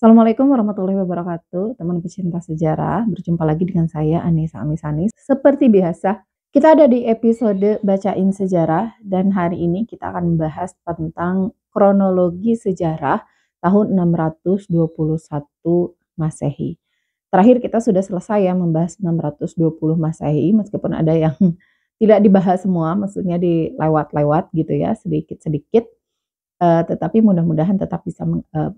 Assalamualaikum warahmatullahi wabarakatuh, teman pecinta sejarah. Berjumpa lagi dengan saya Anissa Amisani. Seperti biasa, kita ada di episode Bacain Sejarah dan hari ini kita akan membahas tentang kronologi sejarah tahun 621 Masehi. Terakhir kita sudah selesai ya membahas 620 Masehi, meskipun ada yang tidak dibahas semua, maksudnya dilewat-lewat gitu ya, sedikit-sedikit. Tetapi mudah-mudahan tetap bisa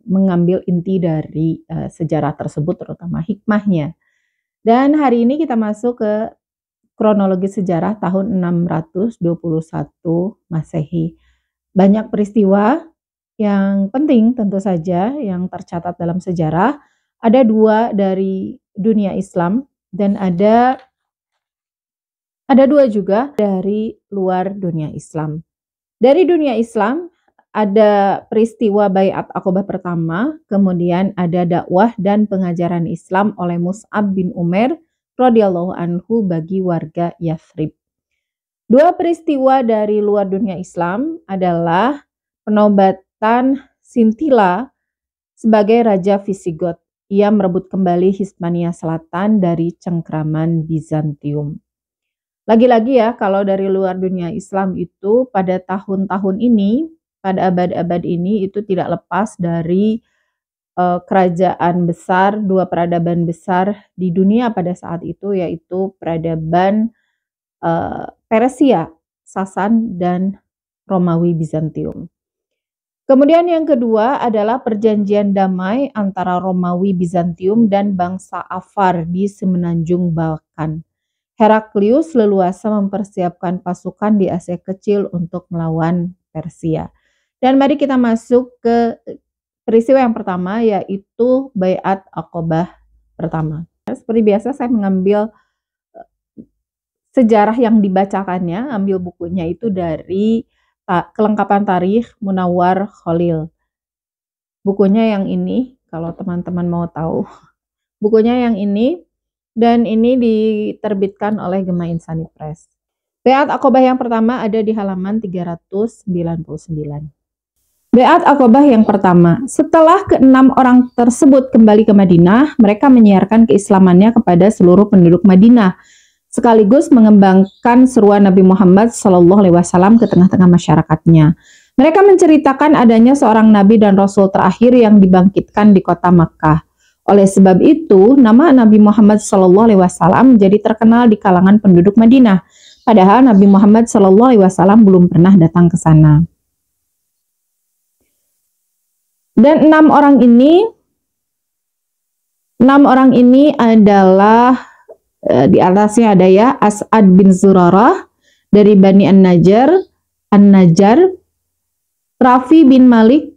mengambil inti dari sejarah tersebut, terutama hikmahnya. Dan hari ini kita masuk ke kronologi sejarah tahun 621 Masehi. Banyak peristiwa yang penting tentu saja yang tercatat dalam sejarah. Ada dua dari dunia Islam dan ada dua juga dari luar dunia Islam. Dari dunia Islam ada peristiwa Baiat Aqobah pertama, kemudian ada dakwah dan pengajaran Islam oleh Mus'ab bin Umair radhiyallahu anhu bagi warga Yathrib. Dua peristiwa dari luar dunia Islam adalah penobatan Sintila sebagai Raja Visigot. Ia merebut kembali Hispania Selatan dari cengkraman Bizantium. Lagi-lagi ya, kalau dari luar dunia Islam itu pada tahun-tahun ini, pada abad-abad ini itu tidak lepas dari kerajaan besar, dua peradaban besar di dunia pada saat itu, yaitu peradaban Persia, Sasan, dan Romawi Bizantium. Kemudian yang kedua adalah perjanjian damai antara Romawi Bizantium dan bangsa Afar di Semenanjung Balkan. Heraklius leluasa mempersiapkan pasukan di Asia Kecil untuk melawan Persia. Dan mari kita masuk ke peristiwa yang pertama, yaitu Baiat Aqobah pertama. Seperti biasa saya mengambil sejarah yang dibacakannya, ambil bukunya itu dari Kelengkapan Tarikh Munawwar Khalil. Bukunya yang ini, kalau teman-teman mau tahu. Bukunya yang ini, dan ini diterbitkan oleh Gema Insani Press. Baiat Aqobah yang pertama ada di halaman 399. Baiat Aqobah yang pertama, setelah keenam orang tersebut kembali ke Madinah, mereka menyiarkan keislamannya kepada seluruh penduduk Madinah, sekaligus mengembangkan seruan Nabi Muhammad SAW ke tengah-tengah masyarakatnya. Mereka menceritakan adanya seorang Nabi dan Rasul terakhir yang dibangkitkan di kota Makkah. Oleh sebab itu, nama Nabi Muhammad SAW menjadi terkenal di kalangan penduduk Madinah, padahal Nabi Muhammad SAW belum pernah datang ke sana. Dan enam orang ini adalah di atasnya ada ya As'ad bin Zurarah dari Bani An-Najjar, Rafi bin Malik,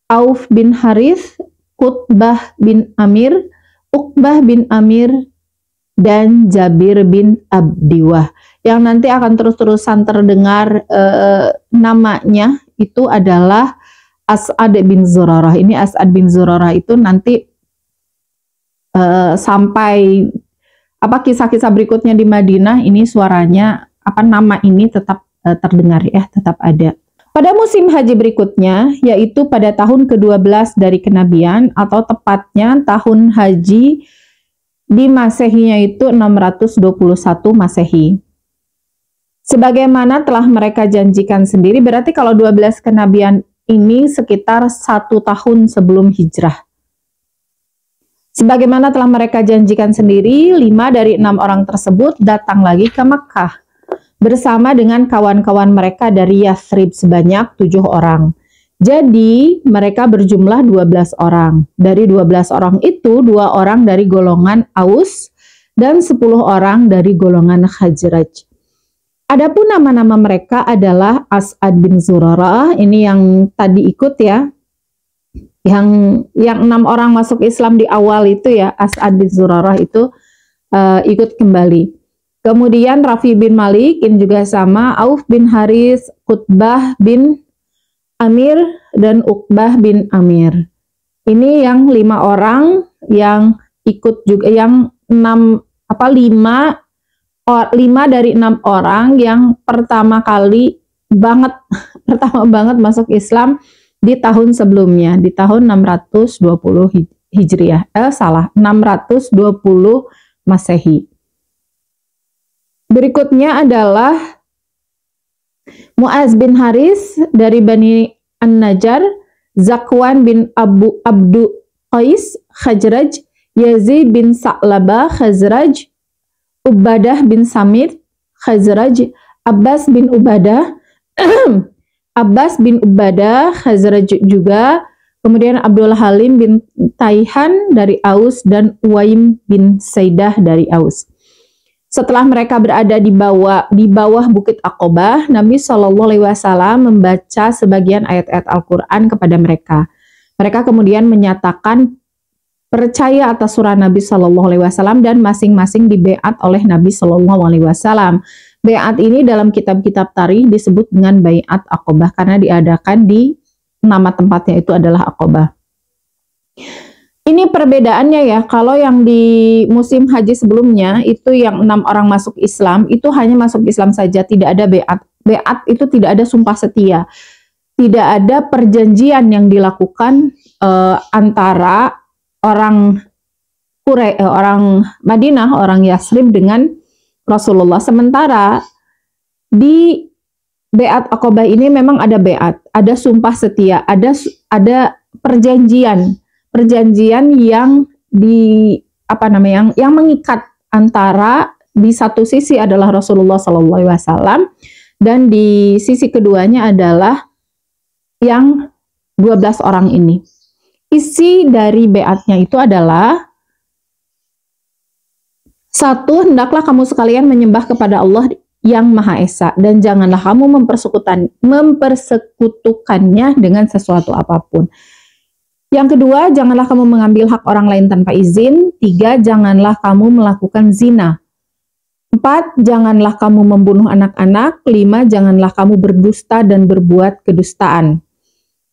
Auf bin Harith, Qutbah bin Amir, Uqbah bin Amir, dan Jabir bin Abdiwah. Yang nanti akan terus-terusan terdengar namanya itu adalah As'ad bin Zurarah. Ini As'ad bin Zurarah itu nanti sampai kisah-kisah berikutnya di Madinah ini suaranya nama ini tetap terdengar ya, tetap ada. Pada musim haji berikutnya, yaitu pada tahun ke-12 dari kenabian atau tepatnya tahun haji di Masehinya itu 621 Masehi. Sebagaimana telah mereka janjikan sendiri, berarti kalau 12 kenabian ini sekitar 1 tahun sebelum hijrah. Sebagaimana telah mereka janjikan sendiri, 5 dari 6 orang tersebut datang lagi ke Makkah bersama dengan kawan-kawan mereka dari Yathrib sebanyak 7 orang. Jadi mereka berjumlah 12 orang. Dari 12 orang itu, 2 orang dari golongan Aus dan 10 orang dari golongan Khazraj. Adapun nama-nama mereka adalah As'ad bin Zurarah, ini yang tadi ikut ya. Yang 6 orang masuk Islam di awal itu ya, As'ad bin Zurarah itu ikut kembali. Kemudian Rafi bin Malik ini juga sama, Auf bin Haris, Qutbah bin Amir, dan Uqbah bin Amir. Ini yang 5 orang yang ikut juga, yang 5 dari 6 orang yang pertama banget masuk Islam di tahun sebelumnya, di tahun 620 Hijriah. 620 Masehi. Berikutnya adalah Mu'az bin Haris dari Bani An-Najjar, Zakwan bin Abdu Qais Khazraj, Yazid bin Sa'labah Khazraj, Ubadah bin Samit Khazraj, Abbas bin Ubadah Khazraj juga, kemudian Abdul Halim bin Taihan dari Aus, dan Uwaim bin Saidah dari Aus. Setelah mereka berada di bawah Bukit Aqobah, Nabi Shallallahu Alaihi Wasallam membaca sebagian ayat-ayat Al-Quran kepada mereka. Mereka kemudian menyatakan percaya atas surah Nabi Shallallahu Alaihi Wasallam dan masing-masing dibeat oleh Nabi Shallallahu Alaihi Wasallam. Beat ini dalam kitab-kitab tarikh disebut dengan Baiat Aqobah karena diadakan di nama tempatnya itu adalah Aqobah. Ini perbedaannya ya, kalau yang di musim haji sebelumnya itu yang 6 orang masuk Islam, itu hanya masuk Islam saja, tidak ada beat. Beat itu tidak ada sumpah setia. Tidak ada perjanjian yang dilakukan antara orang Madinah, orang Yasrib dengan Rasulullah. Sementara di Beat Aqobah ini memang ada beat, ada sumpah setia, ada perjanjian yang yang mengikat antara di satu sisi adalah Rasulullah SAW dan di sisi keduanya adalah yang 12 orang ini. Isi dari beatnya itu adalah: 1. Hendaklah kamu sekalian menyembah kepada Allah yang Maha Esa, dan janganlah kamu mempersekutukannya dengan sesuatu apapun. Yang kedua, janganlah kamu mengambil hak orang lain tanpa izin. 3. Janganlah kamu melakukan zina. 4. Janganlah kamu membunuh anak-anak. 5. Janganlah kamu berdusta dan berbuat kedustaan.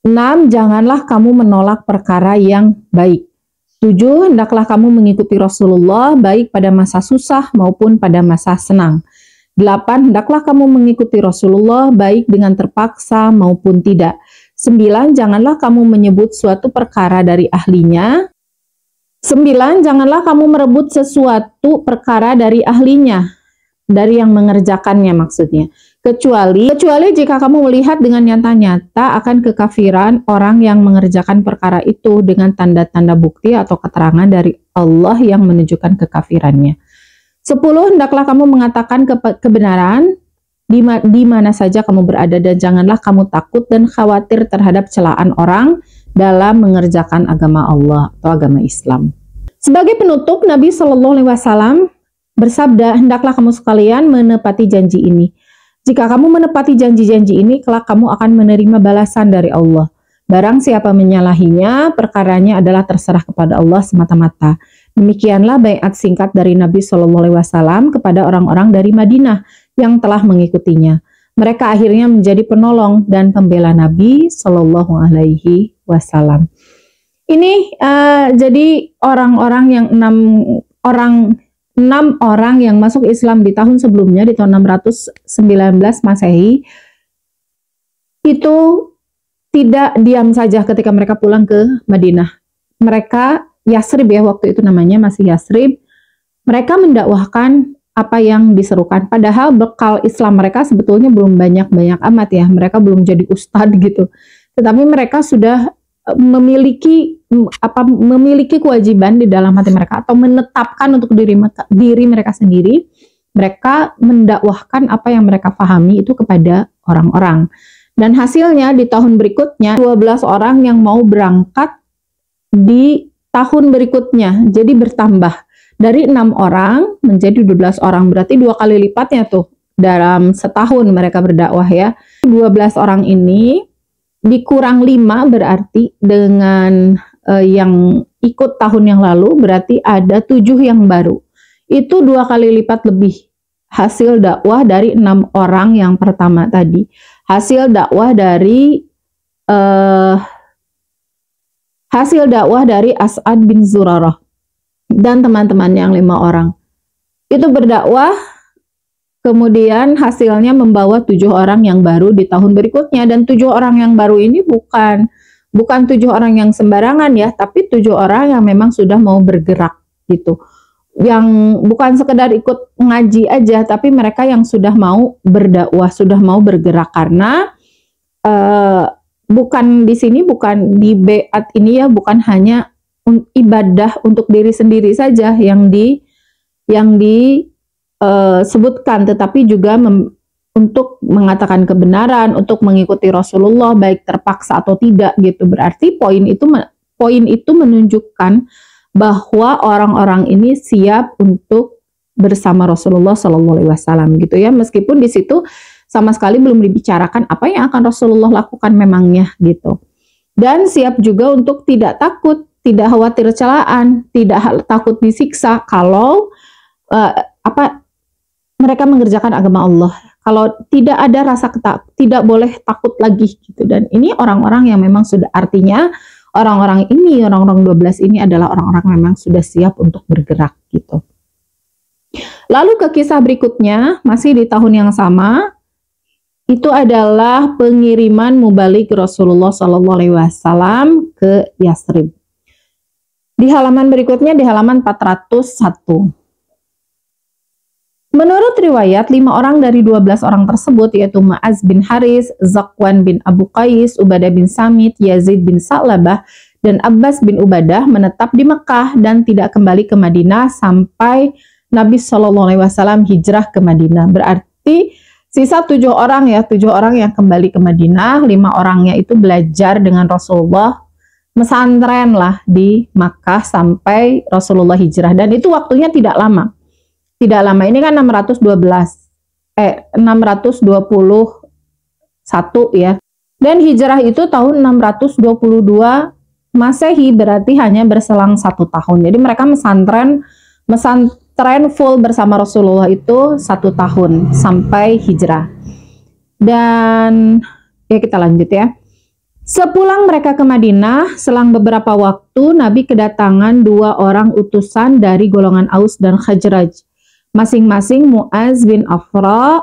6. Janganlah kamu menolak perkara yang baik. 7. Hendaklah kamu mengikuti Rasulullah baik pada masa susah maupun pada masa senang. 8. Hendaklah kamu mengikuti Rasulullah baik dengan terpaksa maupun tidak. 9. Janganlah kamu menyebut suatu perkara dari ahlinya. 9. Janganlah kamu merebut sesuatu perkara dari ahlinya, dari yang mengerjakannya maksudnya. Kecuali jika kamu melihat dengan nyata-nyata akan kekafiran orang yang mengerjakan perkara itu dengan tanda-tanda bukti atau keterangan dari Allah yang menunjukkan kekafirannya. 10. Hendaklah kamu mengatakan kebenaran di mana saja kamu berada, dan janganlah kamu takut dan khawatir terhadap celaan orang dalam mengerjakan agama Allah atau agama Islam. Sebagai penutup, Nabi Shallallahu Alaihi Wasallam bersabda, hendaklah kamu sekalian menepati janji ini. Jika kamu menepati janji-janji ini, kelak kamu akan menerima balasan dari Allah. Barang siapa menyalahinya, perkaranya adalah terserah kepada Allah semata-mata. Demikianlah baiat singkat dari Nabi Shallallahu Alaihi Wasallam kepada orang-orang dari Madinah yang telah mengikutinya. Mereka akhirnya menjadi penolong dan pembela Nabi Shallallahu Alaihi Wasallam. Ini jadi orang-orang yang 6 orang yang masuk Islam di tahun sebelumnya, di tahun 619 Masehi, itu tidak diam saja ketika mereka pulang ke Madinah. Mereka, Yasrib ya, waktu itu namanya masih Yasrib, mereka mendakwahkan apa yang diserukan. Padahal bekal Islam mereka sebetulnya belum banyak-banyak amat ya. Mereka belum jadi ustadz gitu. Tetapi mereka sudah memiliki kewajiban di dalam hati mereka, atau menetapkan untuk diri mereka sendiri. Mereka mendakwahkan apa yang mereka pahami itu kepada orang-orang. Dan hasilnya di tahun berikutnya 12 orang yang mau berangkat di tahun berikutnya. Jadi bertambah. Dari 6 orang menjadi 12 orang, berarti 2 kali lipatnya tuh dalam setahun mereka berdakwah ya. 12 orang ini dikurang 5 berarti dengan yang ikut tahun yang lalu, berarti ada 7 yang baru. Itu 2 kali lipat lebih hasil dakwah dari 6 orang yang pertama tadi. Hasil dakwah dari As'ad bin Zurarah dan teman-teman yang 5 orang. Itu berdakwah, kemudian hasilnya membawa 7 orang yang baru di tahun berikutnya. Dan 7 orang yang baru ini bukan bukan 7 orang yang sembarangan ya, tapi 7 orang yang memang sudah mau bergerak gitu. Yang bukan sekedar ikut ngaji aja, tapi mereka yang sudah mau berdakwah, sudah mau bergerak. Karena bukan di sini, bukan di beat ini ya, bukan hanya ibadah untuk diri sendiri saja yang disebutkan, tetapi juga untuk mengatakan kebenaran, untuk mengikuti Rasulullah baik terpaksa atau tidak gitu. Berarti poin itu menunjukkan bahwa orang-orang ini siap untuk bersama Rasulullah SAW gitu ya, meskipun di situ sama sekali belum dibicarakan apa yang akan Rasulullah lakukan memangnya gitu. Dan siap juga untuk tidak takut, tidak khawatir celaan, tidak takut disiksa kalau mereka mengerjakan agama Allah. Kalau tidak ada rasa tidak boleh takut lagi gitu. Dan ini orang-orang yang memang sudah, artinya orang-orang 12 ini adalah orang-orang memang sudah siap untuk bergerak gitu. Lalu ke kisah berikutnya, masih di tahun yang sama, itu adalah pengiriman mubalik Rasulullah SAW ke Yasrib. Di halaman berikutnya, di halaman 401. Menurut riwayat, 5 orang dari 12 orang tersebut, yaitu Mu'az bin Haris, Zakwan bin Abu Qais, Ubadah bin Samit, Yazid bin Sa'labah, dan Abbas bin Ubadah menetap di Mekah dan tidak kembali ke Madinah sampai Nabi SAW hijrah ke Madinah. Berarti sisa 7 orang ya, 7 orang yang kembali ke Madinah, 5 orangnya itu belajar dengan Rasulullah, mesantren lah di Makkah sampai Rasulullah hijrah. Dan itu waktunya tidak lama. Tidak lama, ini kan 621 ya. Dan hijrah itu tahun 622 Masehi, berarti hanya berselang 1 tahun. Jadi mereka mesantren full bersama Rasulullah itu 1 tahun sampai hijrah. Dan ya kita lanjut ya. Sepulang mereka ke Madinah, selang beberapa waktu Nabi kedatangan 2 orang utusan dari golongan Aus dan Khazraj, masing-masing Mu'az bin Afra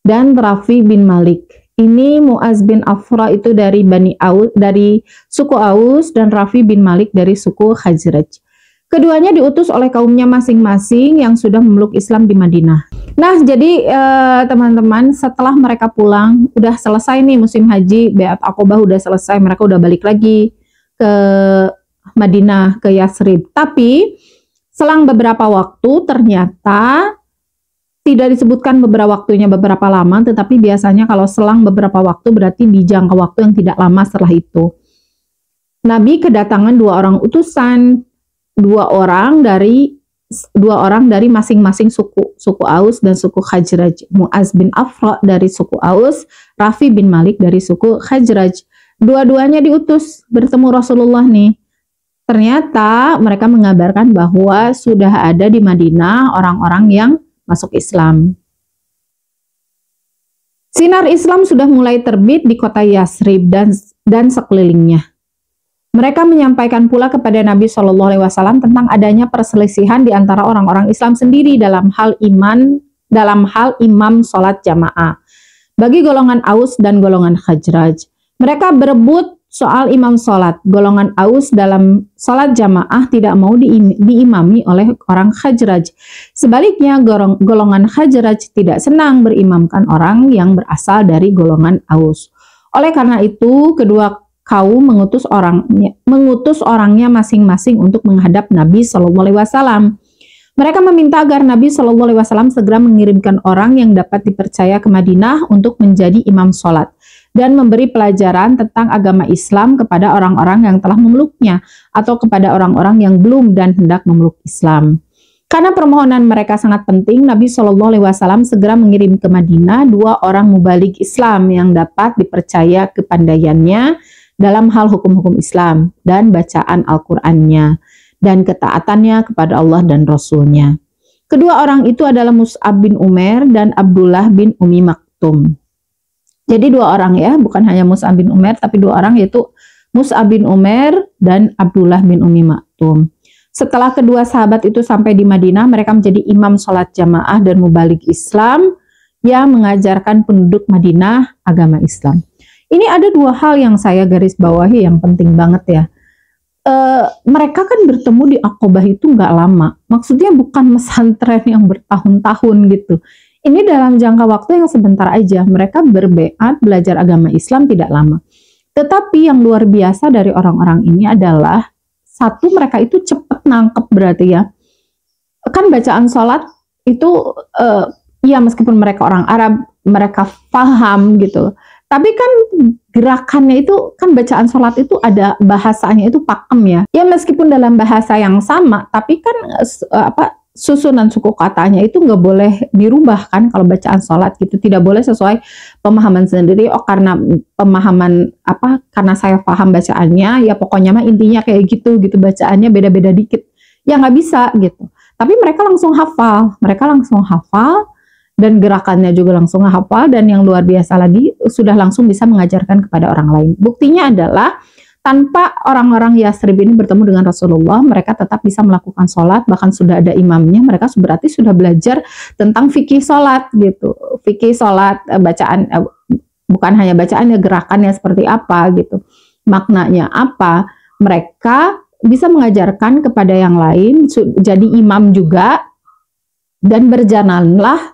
dan Rafi bin Malik. Ini Mu'az bin Afra itu dari dari suku Aus, dan Rafi bin Malik dari suku Khazraj. Keduanya diutus oleh kaumnya masing-masing yang sudah memeluk Islam di Madinah. Nah, jadi teman-teman, setelah mereka pulang, udah selesai nih musim haji, Baiat Aqobah udah selesai, mereka udah balik lagi ke Madinah, ke Yasrib. Tapi selang beberapa waktu, ternyata tidak disebutkan beberapa waktunya berapa lama, tetapi biasanya kalau selang beberapa waktu berarti di jangka waktu yang tidak lama setelah itu. Nabi kedatangan 2 orang utusan, 2 orang dari masing-masing suku Aus dan suku Khazraj. Mu'az bin Afra dari suku Aus, Rafi bin Malik dari suku Khazraj. Dua-duanya diutus bertemu Rasulullah nih. Ternyata mereka mengabarkan bahwa sudah ada di Madinah orang-orang yang masuk Islam. Sinar Islam sudah mulai terbit di kota Yasrib dan sekelilingnya. Mereka menyampaikan pula kepada Nabi SAW tentang adanya perselisihan di antara orang-orang Islam sendiri dalam hal imam sholat jamaah bagi golongan Aus dan golongan Khazraj. Mereka berebut soal imam sholat. Golongan Aus dalam sholat jamaah tidak mau diimami oleh orang Khazraj. Sebaliknya, golongan Khazraj tidak senang berimamkan orang yang berasal dari golongan Aus. Oleh karena itu, kedua kaum mengutus orangnya masing-masing untuk menghadap Nabi SAW. Mereka meminta agar Nabi SAW segera mengirimkan orang yang dapat dipercaya ke Madinah untuk menjadi imam sholat dan memberi pelajaran tentang agama Islam kepada orang-orang yang telah memeluknya atau kepada orang-orang yang belum dan hendak memeluk Islam. Karena permohonan mereka sangat penting, Nabi SAW segera mengirim ke Madinah 2 orang mubalik Islam yang dapat dipercaya kepandaiannya dalam hal hukum-hukum Islam dan bacaan Al-Qur'annya dan ketaatannya kepada Allah dan Rasulnya. Kedua orang itu adalah Mus'ab bin Umair dan Abdullah bin Umi Maktum. Jadi 2 orang ya, bukan hanya Mus'ab bin Umair, tapi 2 orang yaitu Mus'ab bin Umair dan Abdullah bin Umi Maktum. Setelah kedua sahabat itu sampai di Madinah, mereka menjadi imam sholat jamaah dan mubalik Islam yang mengajarkan penduduk Madinah agama Islam. Ini ada dua hal yang saya garis bawahi yang penting banget ya. Mereka kan bertemu di Aqobah itu nggak lama. Maksudnya bukan pesantren yang bertahun-tahun gitu. Ini dalam jangka waktu yang sebentar aja. Mereka berbeat belajar agama Islam tidak lama. Tetapi yang luar biasa dari orang-orang ini adalah satu, mereka itu cepat nangkep berarti ya. Kan bacaan sholat itu ya meskipun mereka orang Arab, mereka paham gitu. Tapi kan gerakannya itu, kan bacaan sholat itu ada bahasanya itu pakem ya. Ya meskipun dalam bahasa yang sama, tapi kan susunan suku katanya itu nggak boleh dirubah kan kalau bacaan sholat gitu. Tidak boleh sesuai pemahaman sendiri. Oh karena pemahaman karena saya paham bacaannya, ya pokoknya mah intinya kayak gitu bacaannya beda-beda dikit. Ya nggak bisa gitu. Tapi mereka langsung hafal. Dan gerakannya juga langsung hafal, dan yang luar biasa lagi sudah langsung bisa mengajarkan kepada orang lain. Buktinya adalah tanpa orang-orang Yasrib ini bertemu dengan Rasulullah, mereka tetap bisa melakukan sholat, bahkan sudah ada imamnya. Mereka berarti sudah belajar tentang fikih sholat gitu, fikih sholat, bacaan, bukan hanya bacaannya, gerakannya seperti apa gitu, maknanya apa. Mereka bisa mengajarkan kepada yang lain, jadi imam juga, dan berjalanlah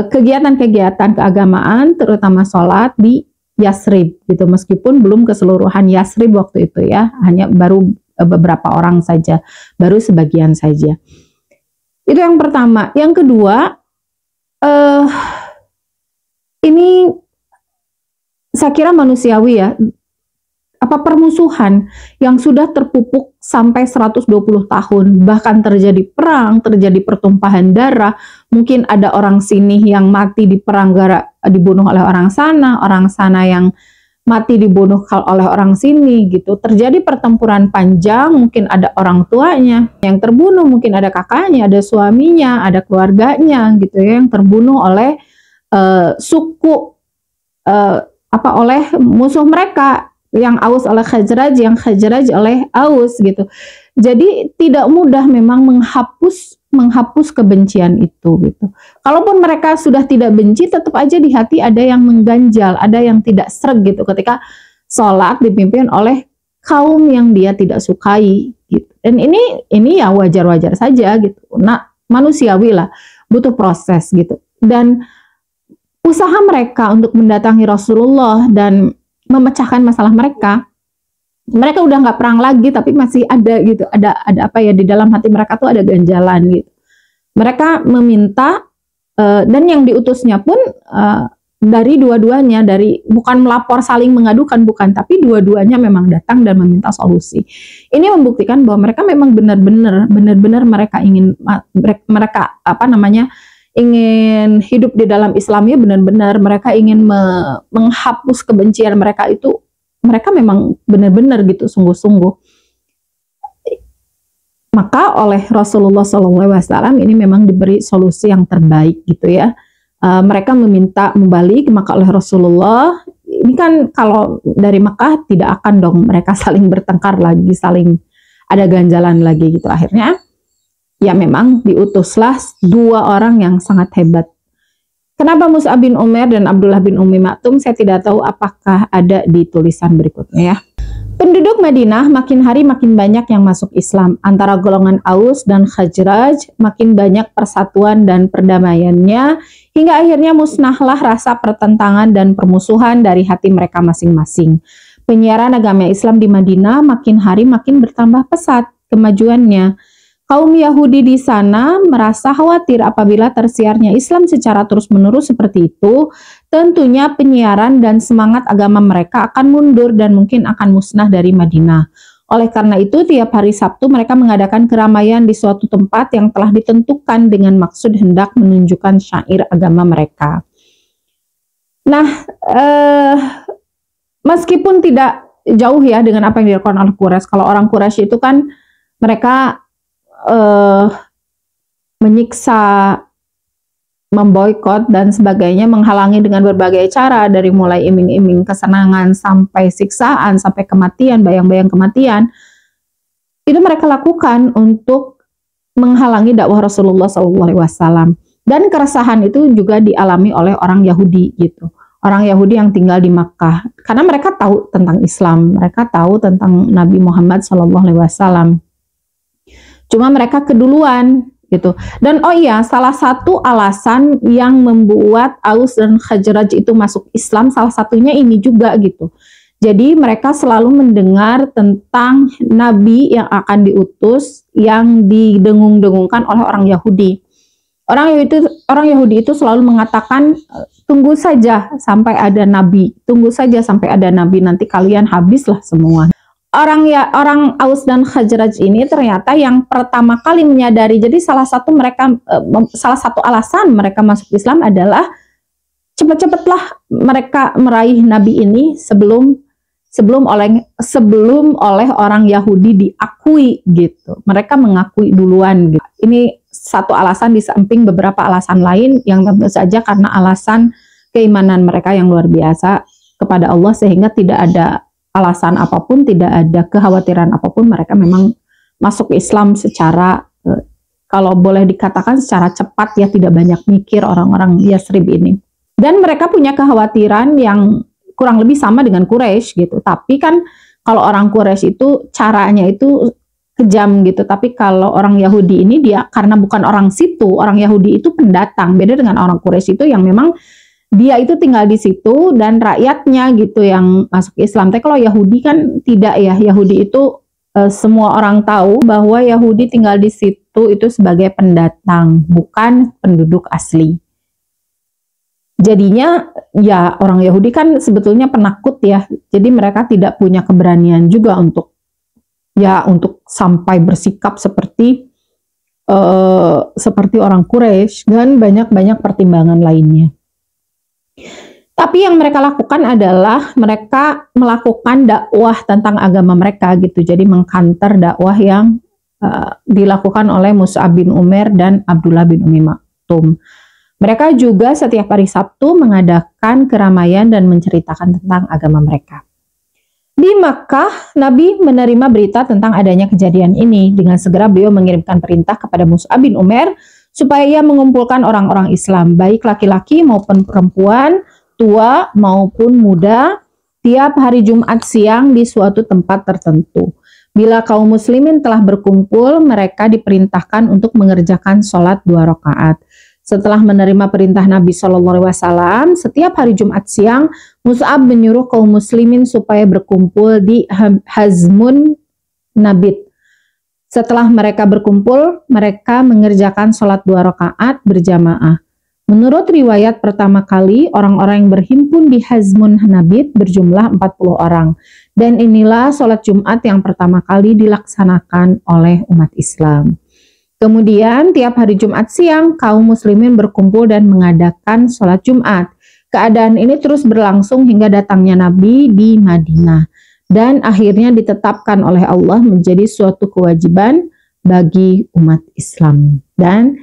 kegiatan-kegiatan keagamaan, terutama sholat di Yasrib gitu, meskipun belum keseluruhan Yasrib waktu itu ya, hanya baru beberapa orang saja, baru sebagian saja. Itu yang pertama. Yang kedua, ini saya kira manusiawi ya, permusuhan yang sudah terpupuk sampai 120 tahun, bahkan terjadi perang, terjadi pertumpahan darah, mungkin ada orang sini yang mati di perang dibunuh oleh orang sana yang mati dibunuh oleh orang sini gitu. Terjadi pertempuran panjang, mungkin ada orang tuanya yang terbunuh, mungkin ada kakaknya, ada suaminya, ada keluarganya gitu ya, yang terbunuh oleh suku oleh musuh mereka, yang Aus oleh Khazraj, yang Khazraj oleh Aus gitu. Jadi tidak mudah memang menghapus kebencian itu gitu. Kalaupun mereka sudah tidak benci, tetap aja di hati ada yang mengganjal, ada yang tidak sreg gitu ketika sholat dipimpin oleh kaum yang dia tidak sukai gitu. Dan ini ya wajar-wajar saja gitu. Nah, manusiawi lah, butuh proses gitu. Dan usaha mereka untuk mendatangi Rasulullah dan memecahkan masalah mereka udah nggak perang lagi, tapi masih ada gitu, ada di dalam hati mereka tuh ada ganjalan gitu. Mereka meminta dan yang diutusnya pun dari dua-duanya, bukan melapor saling mengadukan, bukan, tapi dua-duanya memang datang dan meminta solusi. Ini membuktikan bahwa mereka memang benar-benar mereka ingin ingin hidup di dalam Islamnya benar-benar, mereka ingin menghapus kebencian mereka itu, mereka memang benar-benar gitu, sungguh-sungguh. Maka oleh Rasulullah SAW ini memang diberi solusi yang terbaik gitu ya. Mereka meminta membalik, maka oleh Rasulullah, ini kan kalau dari Mekah tidak akan dong mereka saling bertengkar lagi, saling ada ganjalan lagi gitu. Akhirnya ya memang diutuslah dua orang yang sangat hebat. Kenapa Mus'ab bin Umair dan Abdullah bin Ummi Maktum? Saya tidak tahu apakah ada di tulisan berikutnya ya. Penduduk Madinah makin hari makin banyak yang masuk Islam. Antara golongan Aus dan Khazraj makin banyak persatuan dan perdamaiannya, hingga akhirnya musnahlah rasa pertentangan dan permusuhan dari hati mereka masing-masing. Penyiaran agama Islam di Madinah makin hari makin bertambah pesat kemajuannya. Kaum Yahudi di sana merasa khawatir apabila tersiarnya Islam secara terus-menerus seperti itu, tentunya penyiaran dan semangat agama mereka akan mundur dan mungkin akan musnah dari Madinah. Oleh karena itu, tiap hari Sabtu mereka mengadakan keramaian di suatu tempat yang telah ditentukan dengan maksud hendak menunjukkan syair agama mereka. Nah, meskipun tidak jauh ya dengan apa yang dilakukan oleh Quraisy. Kalau orang Quraisy itu kan mereka menyiksa, memboikot dan sebagainya, menghalangi dengan berbagai cara, dari mulai iming-iming kesenangan sampai siksaan, sampai kematian, bayang-bayang kematian. Itu mereka lakukan untuk menghalangi dakwah Rasulullah SAW. Dan keresahan itu juga dialami oleh orang Yahudi gitu. orang Yahudi yang tinggal di Makkah, karena mereka tahu tentang Islam, mereka tahu tentang Nabi Muhammad SAW. Cuma mereka keduluan gitu. Dan oh iya, salah satu alasan yang membuat Aus dan Khazraj itu masuk Islam, salah satunya ini juga gitu. Jadi mereka selalu mendengar tentang Nabi yang akan diutus yang didengung-dengungkan oleh orang Yahudi. Orang Yahudi itu selalu mengatakan, tunggu saja sampai ada Nabi, tunggu saja sampai ada Nabi, nanti kalian habislah semua. Orang Aus dan Khazraj ini ternyata yang pertama kali menyadari. Jadi salah satu alasan mereka masuk Islam adalah cepat-cepatlah mereka meraih Nabi ini sebelum oleh orang Yahudi diakui gitu. Mereka mengakui duluan gitu. Ini satu alasan di samping beberapa alasan lain yang tentu saja karena alasan keimanan mereka yang luar biasa kepada Allah, sehingga tidak ada alasan apapun, tidak ada kekhawatiran apapun, mereka memang masuk Islam secara kalau boleh dikatakan secara cepat ya, tidak banyak mikir orang-orang Yasrib ini. Dan mereka punya kekhawatiran yang kurang lebih sama dengan Quraisy gitu. Tapi kan kalau orang Quraisy itu caranya itu kejam gitu. Tapi kalau orang Yahudi ini dia karena bukan orang situ, orang Yahudi itu pendatang. Beda dengan orang Quraisy itu yang memang dia itu tinggal di situ dan rakyatnya gitu yang masuk Islam. Tapi kalau Yahudi kan tidak ya. Yahudi itu semua orang tahu bahwa Yahudi tinggal di situ itu sebagai pendatang, bukan penduduk asli. Jadinya ya orang Yahudi kan sebetulnya penakut ya. Jadi mereka tidak punya keberanian juga untuk sampai bersikap seperti orang Quraisy dan banyak pertimbangan lainnya. Tapi yang mereka lakukan adalah mereka melakukan dakwah tentang agama mereka gitu. Jadi mengkanter dakwah yang dilakukan oleh Mus'ab bin Umair dan Abdullah bin Umi Maktum. Mereka juga setiap hari Sabtu mengadakan keramaian dan menceritakan tentang agama mereka. Di Makkah, Nabi menerima berita tentang adanya kejadian ini. Dengan segera beliau mengirimkan perintah kepada Mus'ab bin Umair supaya ia mengumpulkan orang-orang Islam, baik laki-laki maupun perempuan, tua maupun muda, tiap hari Jumat siang di suatu tempat tertentu. Bila kaum muslimin telah berkumpul, mereka diperintahkan untuk mengerjakan sholat 2 rakaat. Setelah menerima perintah Nabi SAW, setiap hari Jumat siang, Mus'ab menyuruh kaum muslimin supaya berkumpul di Hazmun Nabit. Setelah mereka berkumpul, mereka mengerjakan sholat 2 rakaat berjamaah. Menurut riwayat pertama kali, orang-orang yang berhimpun di Hazmun Nabit berjumlah 40 orang. Dan inilah sholat Jumat yang pertama kali dilaksanakan oleh umat Islam. Kemudian tiap hari Jumat siang, kaum muslimin berkumpul dan mengadakan sholat Jumat. Keadaan ini terus berlangsung hingga datangnya Nabi di Madinah. Dan akhirnya ditetapkan oleh Allah menjadi suatu kewajiban bagi umat Islam. Dan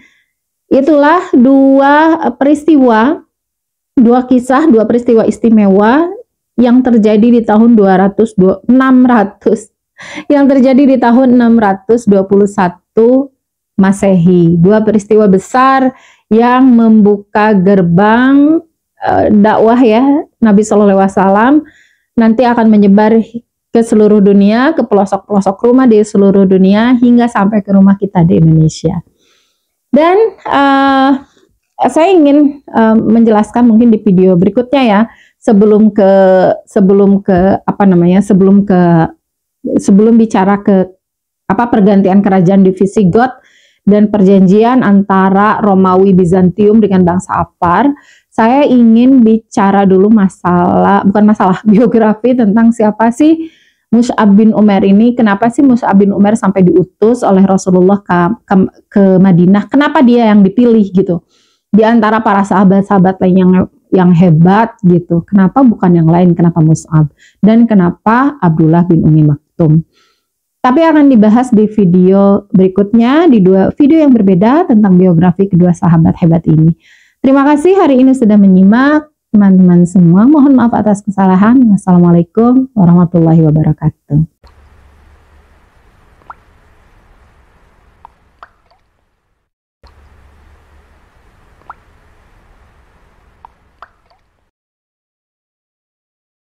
itulah dua peristiwa istimewa yang terjadi di tahun 621 Masehi. Dua peristiwa besar yang membuka gerbang dakwah ya Nabi SAW nanti akan menyebar ke seluruh dunia, ke pelosok-pelosok rumah di seluruh dunia hingga sampai ke rumah kita di Indonesia. Dan saya ingin menjelaskan mungkin di video berikutnya ya, sebelum bicara ke pergantian kerajaan di Visigoth dan perjanjian antara Romawi Bizantium dengan bangsa Afar. Saya ingin bicara dulu bukan masalah biografi tentang siapa sih Mus'ab bin Umair ini. Kenapa sih Mus'ab bin Umair sampai diutus oleh Rasulullah ke Madinah? Kenapa dia yang dipilih gitu? Di antara para sahabat-sahabat lain yang hebat gitu. Kenapa bukan yang lain? Kenapa Mus'ab? Dan kenapa Abdullah bin Umi Maktum? Tapi akan dibahas di video berikutnya, di 2 video yang berbeda tentang biografi kedua sahabat hebat ini. Terima kasih hari ini sudah menyimak teman-teman semua. Mohon maaf atas kesalahan. Wassalamualaikum warahmatullahi wabarakatuh.